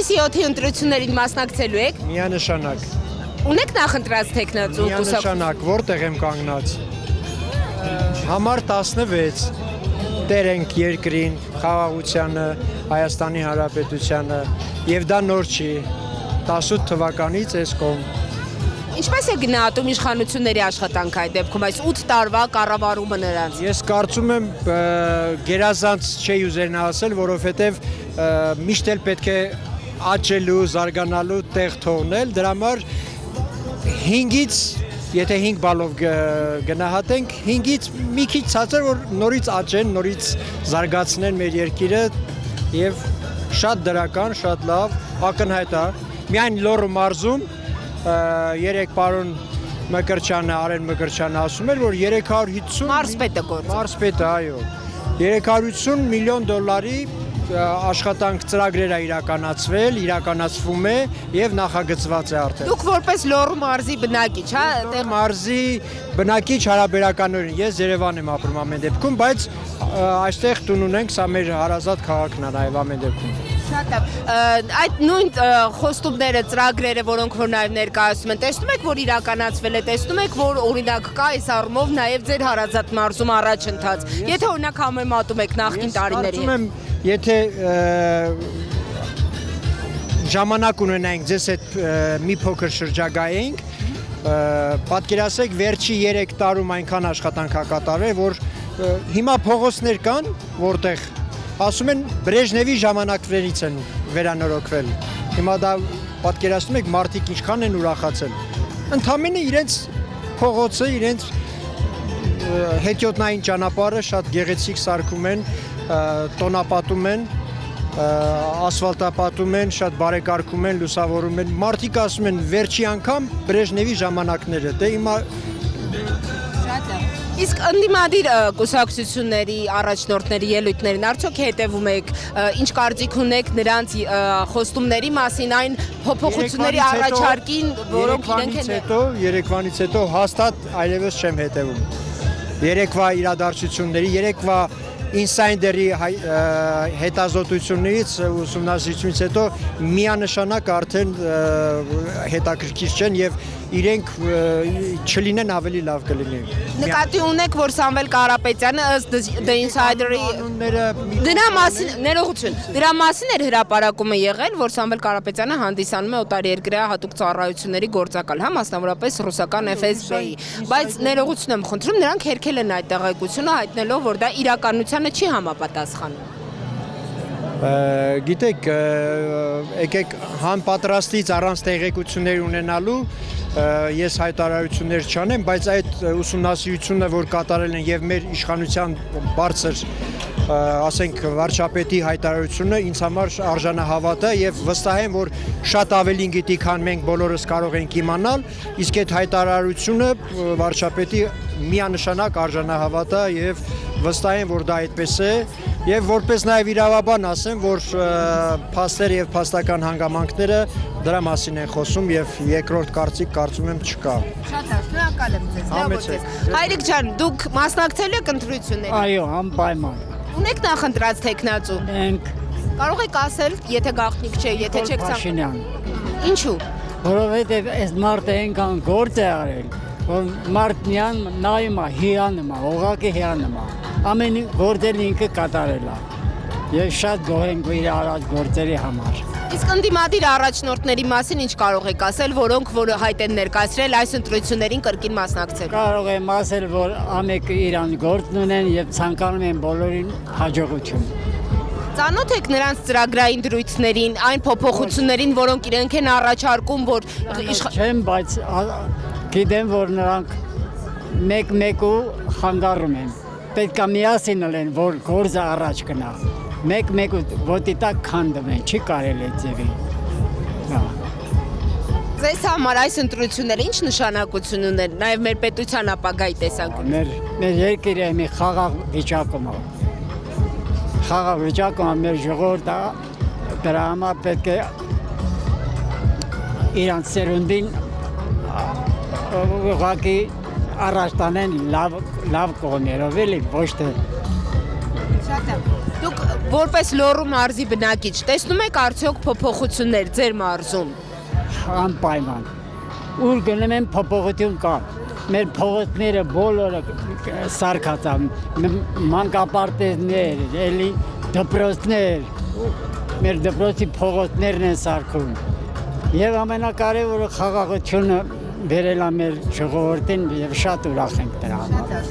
Հուլիսի 7-ի ընտրություններին մասնակցելու եք։ Միանշանակ։ Ունեք նախընտրած տեխնացու Միանշանակ, որտեղ եմ կանգնած։ Համար 16 տեր ենք երկրին, խաղաղությանը, Հայաստանի Հանրապետությանը, եւ դա նոր չի։ 18 թվականից այս կողմ։ Ինչպես է գնահատում իշխանությունների աշխատանքը այդ դեպքում այս 8 տարվա կառավարումը նրանց։ Ես կարծում եմ գերազանց չի ուզենա ասել, որովհետև միշտ էլ պետք է աճելու, զարգանալու տեղ թողնել, դրա համար 5-ից, եթե 5 բալով գնահատենք, 5-ից մի քիչ ցածր, որ նորից աճեն, նորից զարգացնեն մեր երկիրը եւ շատ դրական, շատ լավ, ակնհայտ է։ Միայն Լոռու մարզում երեք պարոն Մկրտչյանը, Արեն Մկրտչյանը ասում էր, որ 350 Մարզպետը գործում։ Մարզպետը, այո։ 350 միլիոն դոլարի աշխատանք ծրագրեր է իրականացվել, իրականացվում է եւ նախագծված է արդեն։ Դուք որպես Լոռու մարզի բնակիչ, հա, Լոռու մարզի բնակիչ հարաբերականորեն ես Երևան եմ ապրում ամեն դեպքում, բայց այստեղ տուն ունենք, սա մեր հարազատ քաղաքն է նաեւ ամեն դեպքում։ Շատ լավ։ Այդ նույն խոստումները, ծրագրերը, որոնք որ նաև ներկայացում են, տեսնում եք, որ իրականացվել է, տեսնում եք, որ օրինակ կա այս առումով նաև ձեր հարազատ մարզում առաջընթաց։ Եթե օրինակ համեմատում եք նախկին տարիների հետ։ Կարծում եմ, եթե ժամանակ ունենայինք ձեզ հետ մի փոքր շրջագայենք, պատկերացրեք վերջի 3 տարում այնքան աշխատանք ա կատարվել, որ հիմա փողոցներ կան, որտեղ ասում են Բրեժնևի ժամանակներից են վերանորոգվել։ Հիմա դա պատկերացնում եք մարդիկ ինչքան են ուրախացել։ Ընդամենը իրենց փողոցը, իրենց հետիոտնային ճանապարհը շատ գեղեցիկ սարքում են, տոնապատում են, ասֆալտապատում են, շատ բարեկարգում են, լուսավորում են։ Մարդիկ ասում են վերջի անգամ Բրեժնևի ժամանակները։ Դե հիմա Իսկ ընդդիմադիր կուսակցությունների առաջնորդների ելույթներին արդյոք հետևում եք, ինչ կարծիք ունեք նրանց խոստումների մասին, այն փոփոխությունների առաջարկին, որոնք իրենք են Երեկվանից հետո հաստատ այլևս չեմ հետևում։ Երեկվա իրադարձությունների, երեկվա ինսայդերի հետազոտություններից, ուսումնասիրությունից հետո միանշանակ արդեն հետաքրքիր չեն եւ իրենք չլինեն ավելի լավ կլինի։ Նկատի ունեք, որ Սամվել Կարապետյանը ըստ The Insider-ի դրա մասին ներողություն, դրա մասին էր հրապարակումը եղել, որ Սամվել Կարապետյանը հանդիսանում է օտարերկրյա հատուկ ծառայությունների գործակալ, հա, մասնավորապես ռուսական FSB-ի, բայց ներողություն եմ խնդրում, նրանք հերքել են այդ տեղեկությունը, հայտնելով, որ դա իրականությանը չի համապատասխանում։ Գիտեք, եկեք հանպատրաստից առանց տեղեկություններ ունենալու ես հայտարարություններ չանեմ, բայց այդ ուսումնասիրությունը, որ կատարել են եւ մեր իշխանության բարձր, ասենք, վարչապետի հայտարարությունը ինձ համար արժանահավատ է եւ վստահ եմ, որ շատ ավելին գիտի, քան մենք բոլորս կարող ենք իմանալ, իսկ այդ հայտարարությունը վարչապետի միանշանակ արժանահավատ է եւ վստահ եմ, որ դա այդպես է եւ որպես նաեւ իրավաբան ասեմ, որ փաստեր եւ փաստական հանգամանքները դրա մասին են խոսում եւ երկրորդ կարծիք կարծում եմ չկա։ Շատ լավ, շնորհակալ եմ ձեզ։ Հայրիկ ջան, դուք մասնակցելու եք ընտրություններին։ Այո, անպայման։ Ունեք նախընտրած տեխնացու։ Ենք Կարող եք ասել, եթե գաղտնիք չէ, եթե չեք Փաշինյան։ Ինչու։ Որովհետև այս մարդը այնքան գործ է արել, որ մարդնյան նայում է, հիանում է, ուղղակի հիանում է։ Ամեն գործերն ինքը կատարել է։ Ես շատ գոհ եմ իր արած գործերի համար։ Իսկ ընդդիմադիր առաջնորդների մասին ինչ կարող եք ասել, որոնք որ հայտ են ներկայացրել այս ընտրություններին կրկին մասնակցել։ Կարող եմ ասել, որ ամենը իրան գործն ունեն եւ ցանկանում են բոլորին հաջողություն։ Ծանոթ եք նրանց ծրագրային դրույթներին, այն փոփոխություններին, որոնք իրենք են առաջարկում, որ Չեմ, բայց գիտեմ, որ նրանք մեկ-մեկու խանգարում են։ Պետք է միասին լինեն, որ գործը առաջ գնա։ Մեկ-մեկու ոտի տակ քանդում են, չի կարելի ձևի։ Ձեզ համար այս ընտրությունները ինչ նշանակություն ունեն, նաև մեր պետության ապագայի տեսանկյունից։ Մեր երկիրը մի խաղաղ վիճակում է։ Խաղաղ վիճակում է մեր ժողովուրդը, դրա համար պետք է իրանց սերունդին ուղղակի առաջ տանեն լավ կողմերով, էլի ոչ թե։ Շատ լավ։ Դուք Որպես Լոռու մարզի բնակիչ, տեսնում եք արդյոք փոփոխություններ ձեր մարզում։ Անպայման։ Ուր գնում են փոփոխություն կա։ Մեր փողոցները բոլորը սարքած են, մանկապարտեզներ, էլի դպրոցներ, մեր դպրոցի փողոցներն են սարքում։ Եվ ամենակարևորը խաղաղությունը բերել է մեր ժողովրդին եւ շատ ուրախ ենք դրա համար։